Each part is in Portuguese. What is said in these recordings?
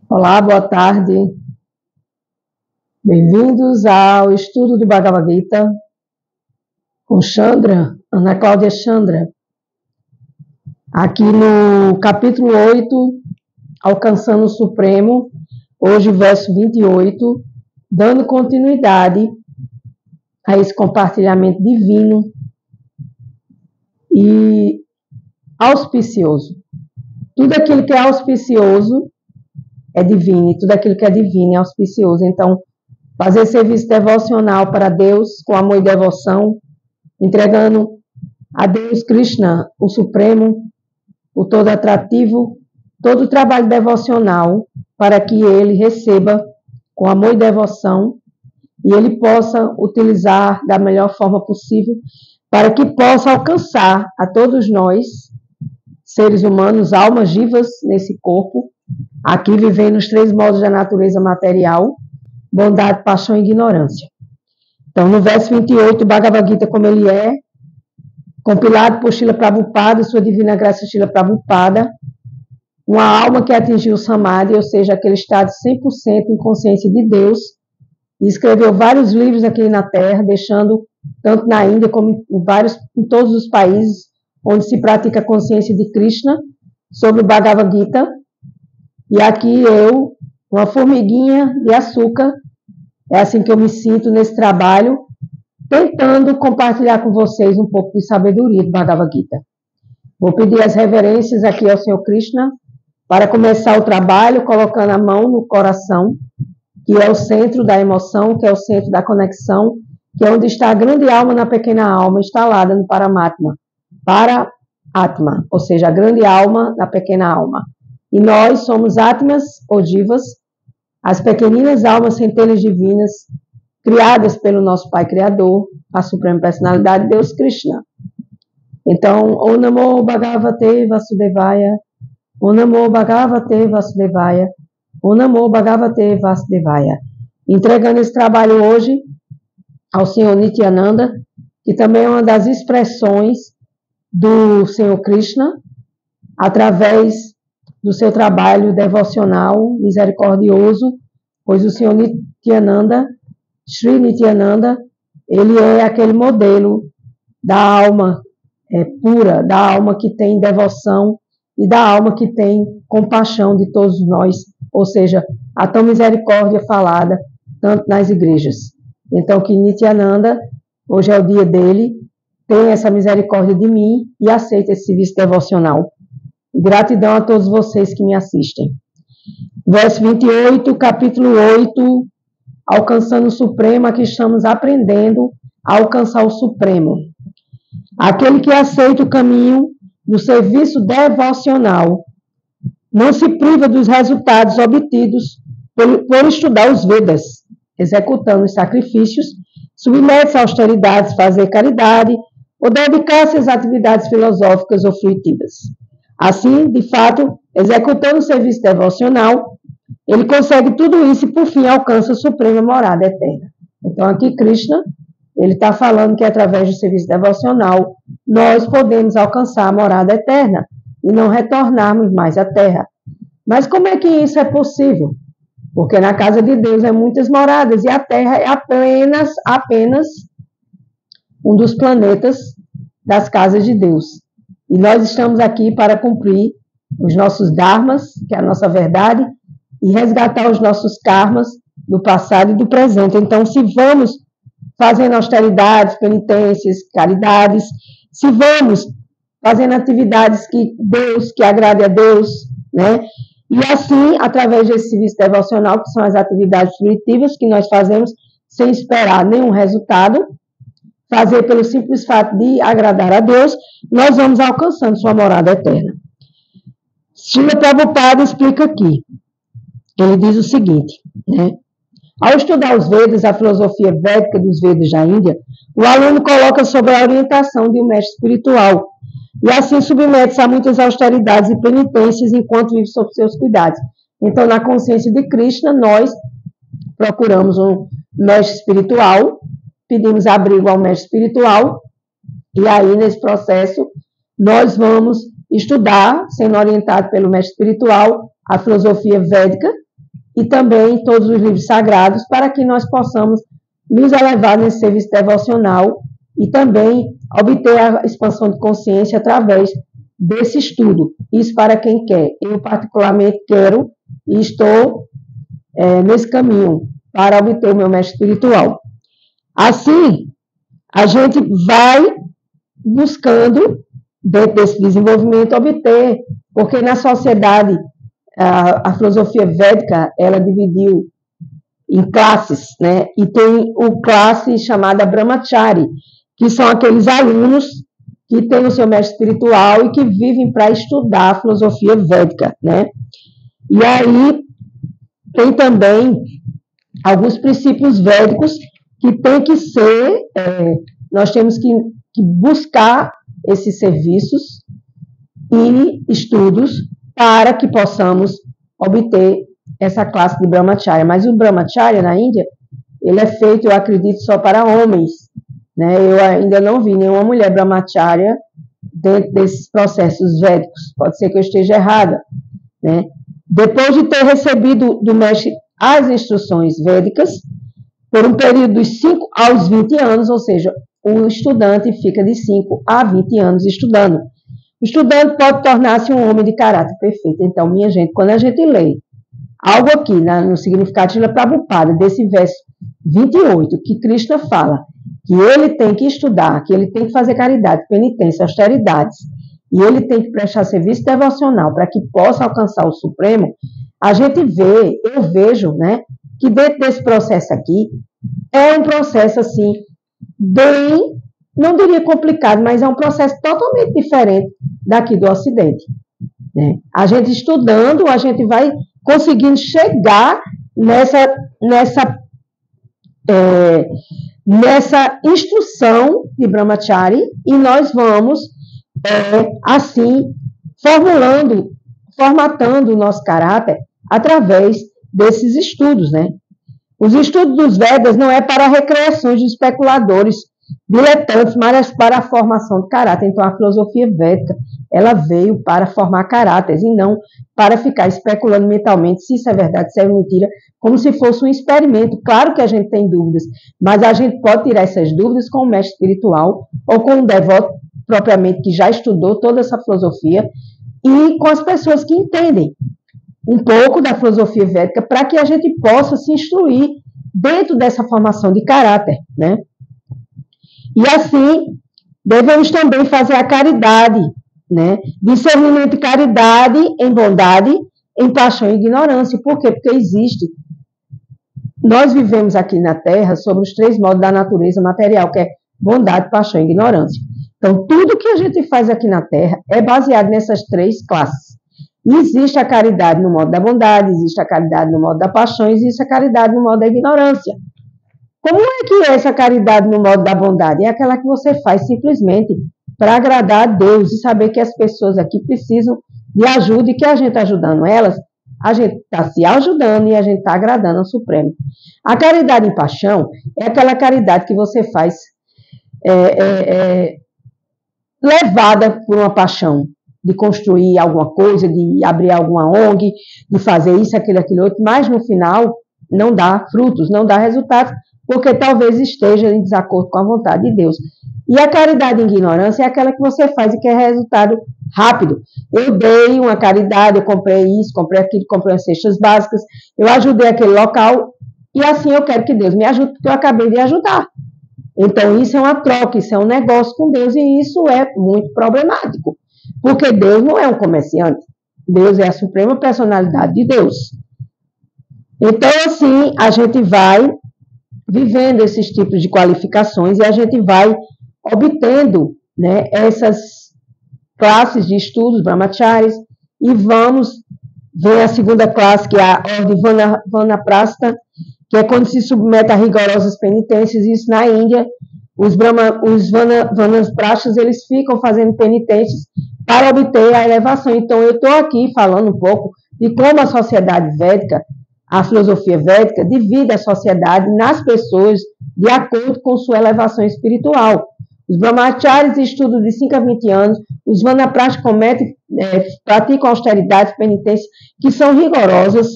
Olá, boa tarde. Bem-vindos ao estudo do Bhagavad Gita com Chandra, Ana Cláudia Chandra. Aqui no capítulo 8, Alcançando o Supremo, hoje verso 28, dando continuidade a esse compartilhamento divino e auspicioso. Tudo aquilo que é auspicioso é divino, e tudo aquilo que é divino é auspicioso. Então, fazer serviço devocional para Deus com amor e devoção, entregando a Deus Krishna, o Supremo, o todo atrativo, todo o trabalho devocional, para que ele receba com amor e devoção e ele possa utilizar da melhor forma possível, para que possa alcançar a todos nós, seres humanos, almas vivas nesse corpo, aqui vivendo os três modos da natureza material, bondade, paixão e ignorância. Então, no verso 28, o Bhagavad Gita, como ele é, compilado por Srila Prabhupada, sua divina graça Srila Prabhupada, uma alma que atingiu o Samadhi, ou seja, aquele estado 100% em consciência de Deus, e escreveu vários livros aqui na Terra, deixando, tanto na Índia como em todos os países onde se pratica a consciência de Krishna, sobre o Bhagavad Gita. E aqui eu, uma formiguinha de açúcar, é assim que eu me sinto nesse trabalho, tentando compartilhar com vocês um pouco de sabedoria do Bhagavad Gita. Vou pedir as reverências aqui ao Senhor Krishna, para começar o trabalho, colocando a mão no coração, que é o centro da emoção, que é o centro da conexão, que é onde está a grande alma na pequena alma, instalada no Paramatma. Para Atma, ou seja, a grande alma na pequena alma. E nós somos Atmas ou Divas, as pequeninas almas centelhas divinas, criadas pelo nosso Pai Criador, a Suprema Personalidade, Deus Krishna. Então, Om Namo Bhagavate Vasudevaya, Om Namo Bhagavate Vasudevaya, Om Namo Bhagavate Vasudevaya. Entregando esse trabalho hoje ao Senhor Nityananda, que também é uma das expressões do Senhor Krishna, através do seu trabalho devocional, misericordioso, pois o Senhor Nityananda, Sri Nityananda, ele é aquele modelo da alma pura, da alma que tem devoção e da alma que tem compaixão de todos nós, ou seja, a tão misericórdia falada tanto nas igrejas. Então, que Nityananda, hoje é o dia dele, tenha essa misericórdia de mim e aceite esse serviço devocional. Gratidão a todos vocês que me assistem. Verso 28, capítulo 8, Alcançando o Supremo, aqui estamos aprendendo a alcançar o Supremo. Aquele que aceita o caminho do serviço devocional não se priva dos resultados obtidos por estudar os Vedas, executando os sacrifícios, submete-se a austeridades, fazer caridade ou dedicar-se às atividades filosóficas ou fruitivas. Assim, de fato, executando o serviço devocional, ele consegue tudo isso e, por fim, alcança a suprema morada eterna. Então, aqui, Krishna, ele está falando que, através do serviço devocional, nós podemos alcançar a morada eterna e não retornarmos mais à Terra. Mas como é que isso é possível? Porque na casa de Deus é muitas moradas e a Terra é apenas um dos planetas das casas de Deus. E nós estamos aqui para cumprir os nossos dharmas, que é a nossa verdade, e resgatar os nossos karmas do passado e do presente. Então, se vamos fazendo austeridades, penitências, caridades, se vamos fazendo atividades que agrade a Deus, né? E assim, através desse serviço devocional, que são as atividades fruitivas que nós fazemos sem esperar nenhum resultado, fazer pelo simples fato de agradar a Deus, nós vamos alcançando sua morada eterna. Srila Prabhupada explica aqui. Ele diz o seguinte, né? Ao estudar os Vedas, a filosofia védica dos Vedas da Índia, o aluno coloca sob a orientação de um mestre espiritual e assim submete-se a muitas austeridades e penitências enquanto vive sob seus cuidados. Então, na consciência de Krishna, nós procuramos um mestre espiritual, pedimos abrigo ao mestre espiritual, e aí, nesse processo, nós vamos estudar, sendo orientado pelo mestre espiritual, a filosofia védica, e também todos os livros sagrados, para que nós possamos nos elevar nesse serviço devocional e também obter a expansão de consciência através desse estudo. Isso para quem quer. Eu, particularmente, quero e estou nesse caminho para obter o meu mestre espiritual. Assim, a gente vai buscando, dentro desse desenvolvimento, obter, porque na sociedade, a filosofia védica, ela dividiu em classes, né? E tem uma classe chamada Brahmachari, que são aqueles alunos que têm o seu mestre espiritual e que vivem para estudar a filosofia védica, né? E aí tem também alguns princípios védicos que tem que ser, nós temos que buscar esses serviços e estudos para que possamos obter essa classe de Brahmacharya. Mas o Brahmacharya na Índia, ele é feito, eu acredito, só para homens, né? Eu ainda não vi nenhuma mulher Brahmacharya dentro desses processos védicos. Pode ser que eu esteja errada, né? Depois de ter recebido do mestre as instruções védicas, por um período dos 5 aos 20 anos, ou seja, o estudante fica de 5 a 20 anos estudando. O estudante pode tornar-se um homem de caráter perfeito. Então, minha gente, quando a gente lê algo aqui no significado de Srila Prabhupada, desse verso 28, que Krishna fala que ele tem que estudar, que ele tem que fazer caridade, penitência, austeridades, e ele tem que prestar serviço devocional para que possa alcançar o Supremo, a gente vê, eu vejo, né, que dentro desse processo aqui, é um processo, assim, bem, não diria complicado, mas é um processo totalmente diferente daqui do Ocidente, né? A gente estudando, a gente vai conseguindo chegar nessa instrução de Brahmachari, e nós vamos, assim, formatando o nosso caráter através desses estudos, né? Os estudos dos Vedas não é para recreações de especuladores diletantes, mas para a formação de caráter. Então, a filosofia védica, ela veio para formar caráteres e não para ficar especulando mentalmente se isso é verdade, se é mentira, como se fosse um experimento. Claro que a gente tem dúvidas, mas a gente pode tirar essas dúvidas com o mestre espiritual ou com um devoto propriamente que já estudou toda essa filosofia e com as pessoas que entendem um pouco da filosofia védica para que a gente possa se instruir dentro dessa formação de caráter, né? E assim, devemos também fazer a caridade, né? Discernimento de caridade em bondade, em paixão e ignorância. Por quê? Porque existe. Nós vivemos aqui na Terra sobre os 3 modos da natureza material, que é bondade, paixão e ignorância. Então, tudo que a gente faz aqui na Terra é baseado nessas 3 classes. Existe a caridade no modo da bondade, existe a caridade no modo da paixão, existe a caridade no modo da ignorância. Como é que é essa caridade no modo da bondade? É aquela que você faz simplesmente para agradar a Deus e saber que as pessoas aqui precisam de ajuda e que a gente ajudando elas, a gente está se ajudando e a gente está agradando ao Supremo. A caridade em paixão é aquela caridade que você faz levada por uma paixão, de construir alguma coisa, de abrir alguma ONG, de fazer isso, aquilo, outro, mas no final não dá frutos, não dá resultados, porque talvez esteja em desacordo com a vontade de Deus. E a caridade em ignorância é aquela que você faz e quer resultado rápido. Eu dei uma caridade, eu comprei isso, comprei aquilo, comprei as cestas básicas, eu ajudei aquele local, e assim eu quero que Deus me ajude, porque eu acabei de ajudar. Então isso é uma troca, isso é um negócio com Deus, e isso é muito problemático. Porque Deus não é um comerciante. Deus é a suprema personalidade de Deus. Então, assim, a gente vai vivendo esses tipos de qualificações e a gente vai obtendo, né, essas classes de estudos brahmacharis e vamos ver a segunda classe, que é a ordem Vanaprastha, que é quando se submete a rigorosas penitências. Isso na Índia, os Vanaprasthas, eles ficam fazendo penitências para obter a elevação. Então, eu estou aqui falando um pouco de como a sociedade védica, a filosofia védica, divide a sociedade nas pessoas de acordo com sua elevação espiritual. Os brahmacharis estudam de 5 a 20 anos, os vanaprasthas praticam austeridades, penitências que são rigorosas,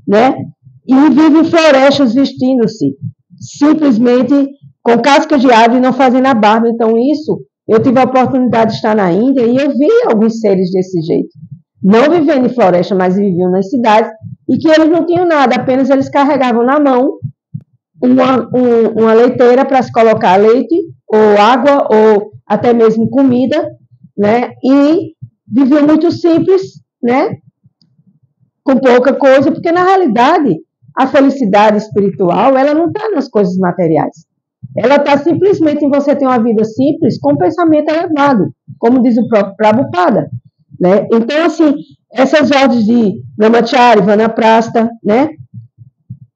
né? e vivem em florestas vestindo-se simplesmente com casca de árvore e não fazendo a barba. Então, isso, eu tive a oportunidade de estar na Índia e eu vi alguns seres desse jeito. Não vivendo em floresta, mas viviam nas cidades, e que eles não tinham nada, apenas eles carregavam na mão uma leiteira para se colocar leite, ou água, ou até mesmo comida, né? E viviam muito simples, né? Com pouca coisa, porque na realidade a felicidade espiritual, ela não está nas coisas materiais. Ela está simplesmente em você ter uma vida simples com pensamento elevado, como diz o próprio Prabhupada, né? Então, assim, essas ordens de Brahmachari, Vanaprastha, né?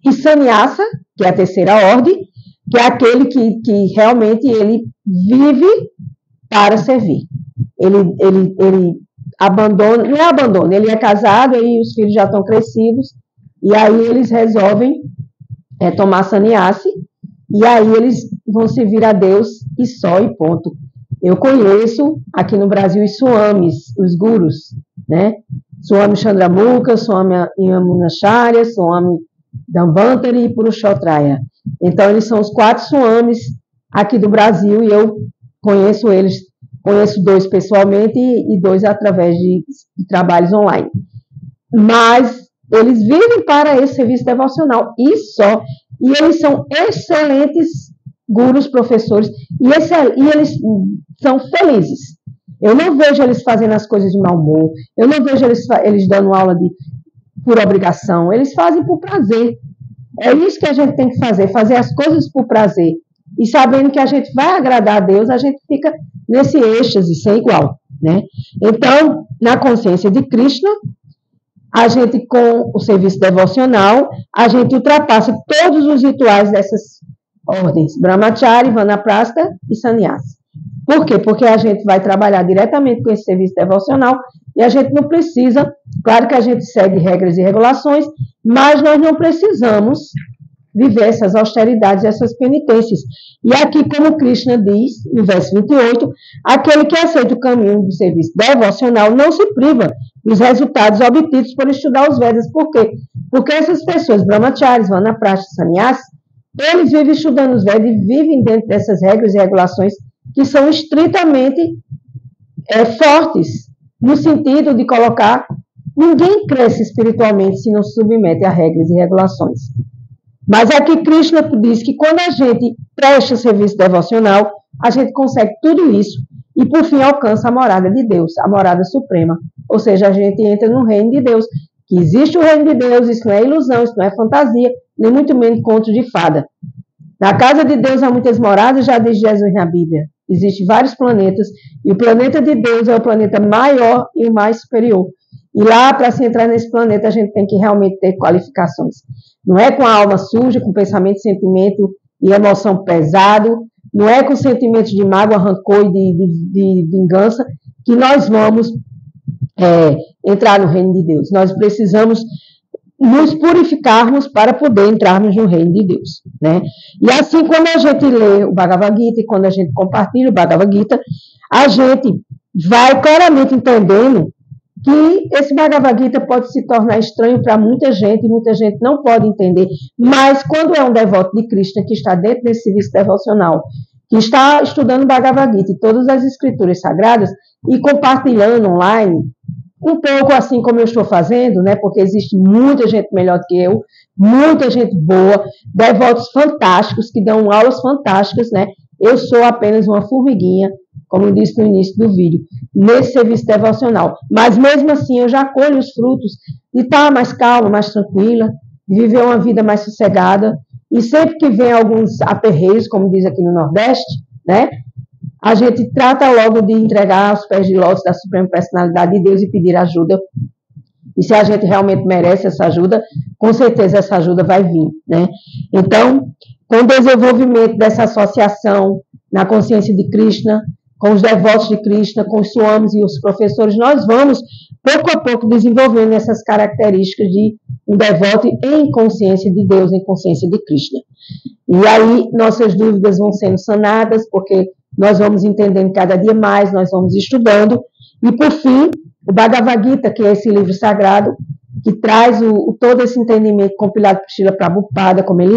E Sannyasa, que é a terceira ordem, que é aquele que realmente ele vive para servir. Ele abandona, não é abandona, ele é casado e os filhos já estão crescidos, e aí eles resolvem tomar sannyasi, e aí eles vão servir a Deus e só, e ponto. Eu conheço aqui no Brasil os swamis, os gurus, né? Swami Chandramukha, Swami Yamunacharya, Swami Dambantari e Purushottaya. Então, eles são os 4 swamis aqui do Brasil, e eu conheço eles, conheço 2 pessoalmente e 2 através de trabalhos online. Mas eles vivem para esse serviço devocional, e só. E eles são excelentes gurus, professores, e eles são felizes. Eu não vejo eles fazendo as coisas de mau humor, eu não vejo eles dando aula por obrigação, eles fazem por prazer. É isso que a gente tem que fazer as coisas por prazer. E sabendo que a gente vai agradar a Deus, a gente fica nesse êxtase sem igual, né? Então, na consciência de Krishna, a gente, com o serviço devocional, a gente ultrapassa todos os rituais dessas ordens, Brahmachari, Vanaprastha e Sannyasa. Por quê? Porque a gente vai trabalhar diretamente com esse serviço devocional e a gente não precisa, claro que a gente segue regras e regulações, mas nós não precisamos viver essas austeridades, essas penitências. E aqui, como Krishna diz, no verso 28, aquele que aceita o caminho do serviço devocional não se priva dos resultados obtidos por estudar os Vedas. Por quê? Porque essas pessoas, brahmacharis, vanaprastha, sannyas, eles vivem estudando os Vedas e vivem dentro dessas regras e regulações que são estritamente fortes, no sentido de colocar, ninguém cresce espiritualmente se não se submete a regras e regulações. Mas aqui Krishna diz que quando a gente presta serviço devocional, a gente consegue tudo isso e, por fim, alcança a morada de Deus, a morada suprema. Ou seja, a gente entra no reino de Deus, que existe o reino de Deus, isso não é ilusão, isso não é fantasia, nem muito menos conto de fada. Na casa de Deus há muitas moradas, já diz Jesus na Bíblia. Existem vários planetas, e o planeta de Deus é o planeta maior e o mais superior. E lá, para se entrar nesse planeta, a gente tem que realmente ter qualificações. Não é com a alma suja, com pensamento, sentimento e emoção pesado, não é com sentimentos de mágoa, rancor e de vingança que nós vamos entrar no reino de Deus. Nós precisamos nos purificarmos para poder entrarmos no reino de Deus, né? E assim, quando a gente lê o Bhagavad Gita e quando a gente compartilha o Bhagavad Gita, a gente vai claramente entendendo que esse Bhagavad Gita pode se tornar estranho para muita gente não pode entender, mas quando é um devoto de Krishna que está dentro desse serviço devocional, que está estudando Bhagavad Gita e todas as escrituras sagradas e compartilhando online, um pouco assim como eu estou fazendo, né? Porque existe muita gente melhor do que eu, muita gente boa, devotos fantásticos que dão aulas fantásticas, né? Eu sou apenas uma formiguinha, como eu disse no início do vídeo, nesse serviço devocional. Mas mesmo assim eu já colho os frutos de estar mais calma, mais tranquila, de viver uma vida mais sossegada. E sempre que vem alguns aperreios, como diz aqui no Nordeste, né? A gente trata logo de entregar aos pés de lótus da Suprema Personalidade de Deus e pedir ajuda. E se a gente realmente merece essa ajuda, com certeza essa ajuda vai vir, né? Então, com o desenvolvimento dessa associação na consciência de Krishna, com os devotos de Krishna, com os swamis e os professores, nós vamos, pouco a pouco, desenvolvendo essas características de um devoto em consciência de Deus, em consciência de Krishna. E aí, nossas dúvidas vão sendo sanadas, porque nós vamos entendendo cada dia mais, nós vamos estudando, e por fim, o Bhagavad Gita, que é esse livro sagrado, que traz todo esse entendimento compilado por Srila Prabhupada, como ele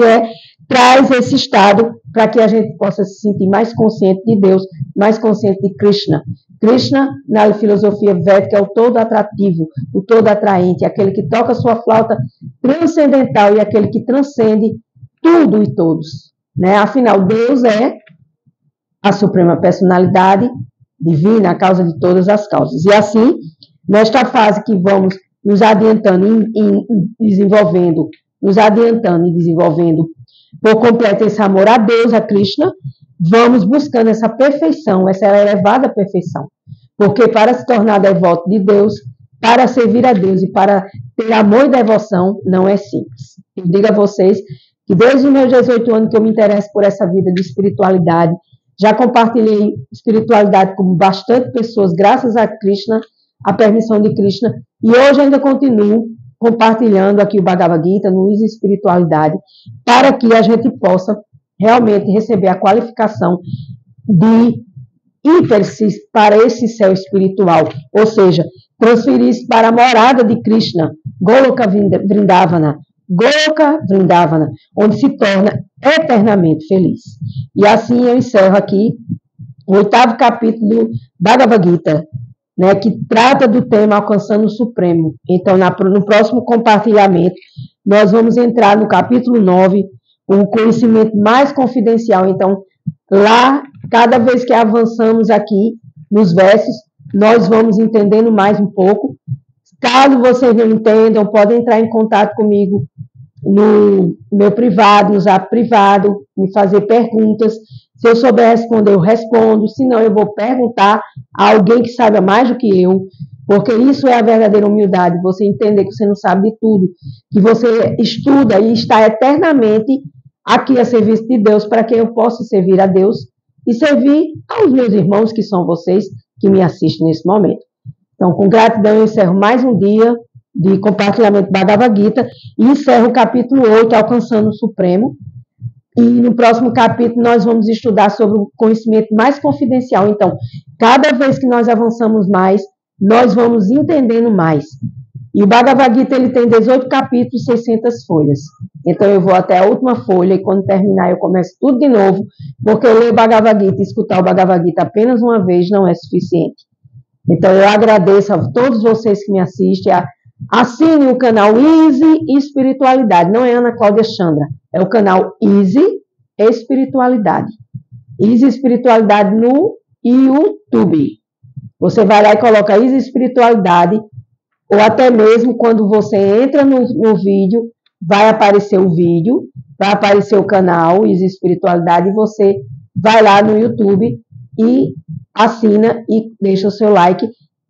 traz esse estado para que a gente possa se sentir mais consciente de Deus, mais consciente de Krishna. Krishna, na filosofia védica, é o todo atrativo, o todo atraente, aquele que toca sua flauta transcendental e aquele que transcende tudo e todos. Né? Afinal, Deus é a suprema personalidade divina, a causa de todas as causas. E assim, nesta fase que vamos nos adiantando e desenvolvendo por completo esse amor a Deus, a Krishna, vamos buscando essa perfeição, essa elevada perfeição. Porque para se tornar devoto de Deus, para servir a Deus e para ter amor e devoção, não é simples. Eu digo a vocês que desde os meus 18 anos que eu me interesso por essa vida de espiritualidade, já compartilhei espiritualidade com bastante pessoas, graças a Krishna, a permissão de Krishna, e hoje ainda continuo compartilhando aqui o Bhagavad Gita no Easy Espiritualidade, para que a gente possa realmente receber a qualificação de ir-se para esse céu espiritual, ou seja, transferir-se para a morada de Krishna, Goloka Vrindavana, onde se torna eternamente feliz. E assim eu encerro aqui o 8º capítulo do Bhagavad Gita, né, que trata do tema Alcançando o Supremo. Então, no próximo compartilhamento, nós vamos entrar no capítulo 9, o conhecimento mais confidencial. Então, lá, cada vez que avançamos aqui nos versos, nós vamos entendendo mais um pouco. Caso vocês não entendam, podem entrar em contato comigo no meu privado, no zap privado, me fazer perguntas. Se eu souber responder, eu respondo. Se não, eu vou perguntar a alguém que saiba mais do que eu, porque isso é a verdadeira humildade, você entender que você não sabe de tudo, que você estuda e está eternamente aqui a serviço de Deus, para que eu possa servir a Deus e servir aos meus irmãos, que são vocês que me assistem nesse momento. Então, com gratidão, eu encerro mais um dia de compartilhamento do Bhagavad Gita e encerro o capítulo 8, Alcançando o Supremo. E no próximo capítulo nós vamos estudar sobre o conhecimento mais confidencial. Então, cada vez que nós avançamos mais, nós vamos entendendo mais. E o Bhagavad Gita ele tem 18 capítulos, 600 folhas. Então, eu vou até a última folha e quando terminar eu começo tudo de novo, porque ler o Bhagavad Gita e escutar o Bhagavad Gita apenas uma vez não é suficiente. Então, eu agradeço a todos vocês que me assistem. Assine o canal Easy Espiritualidade. Não é Ana Cláudia Chandra. É o canal Easy Espiritualidade. Easy Espiritualidade no YouTube. Você vai lá e coloca Easy Espiritualidade, ou até mesmo quando você entra no vídeo, vai aparecer o vídeo, vai aparecer o canal Easy Espiritualidade, e você vai lá no YouTube e assina e deixa o seu like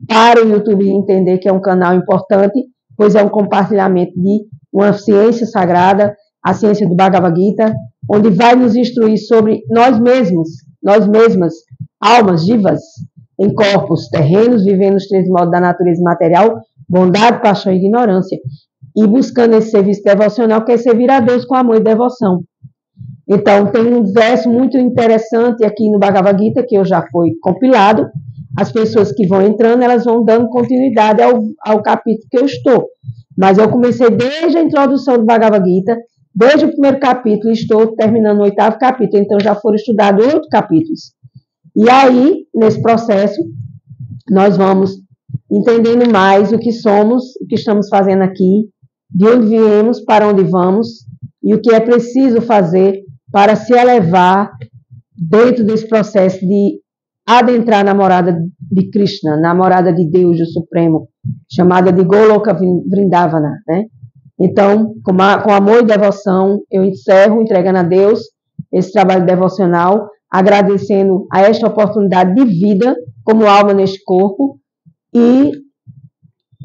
para o YouTube entender que é um canal importante, pois é um compartilhamento de uma ciência sagrada, a ciência do Bhagavad Gita, onde vai nos instruir sobre nós mesmas, almas vivas, em corpos terrenos, vivendo os 3 modos da natureza material, bondade, paixão e ignorância, e buscando esse serviço devocional, que é servir a Deus com amor e devoção. Então, tem um verso muito interessante aqui no Bhagavad Gita, que já foi compilado. As pessoas que vão entrando, elas vão dando continuidade ao capítulo que eu estou. Mas eu comecei desde a introdução do Bhagavad Gita, desde o primeiro capítulo, e estou terminando o 8º capítulo, então já foram estudados 8 capítulos. E aí, nesse processo, nós vamos entendendo mais o que somos, o que estamos fazendo aqui, de onde viemos, para onde vamos, e o que é preciso fazer para se elevar dentro desse processo de adentrar na morada de Krishna, na morada de Deus, o Supremo, chamada de Goloka Vrindavana, né? Então, com amor e devoção, eu encerro entregando a Deus esse trabalho devocional, agradecendo a esta oportunidade de vida como alma neste corpo e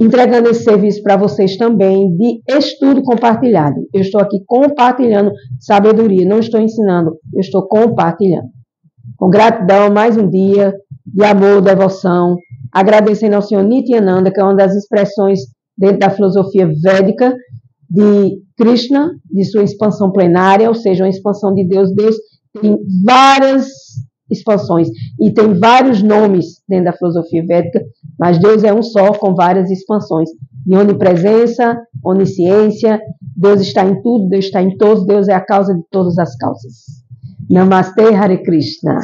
entregando esse serviço para vocês também de estudo compartilhado. Eu estou aqui compartilhando sabedoria, não estou ensinando, eu estou compartilhando. Com gratidão, mais um dia de amor, devoção, agradecendo ao Senhor Nityananda, que é uma das expressões dentro da filosofia védica de Krishna, de sua expansão plenária, ou seja, uma expansão de Deus. Deus tem várias expansões e tem vários nomes dentro da filosofia védica, mas Deus é um só, com várias expansões. de onipresença, onisciência. Deus está em tudo, Deus está em todos, Deus é a causa de todas as causas. Namastê, Hare Krishna.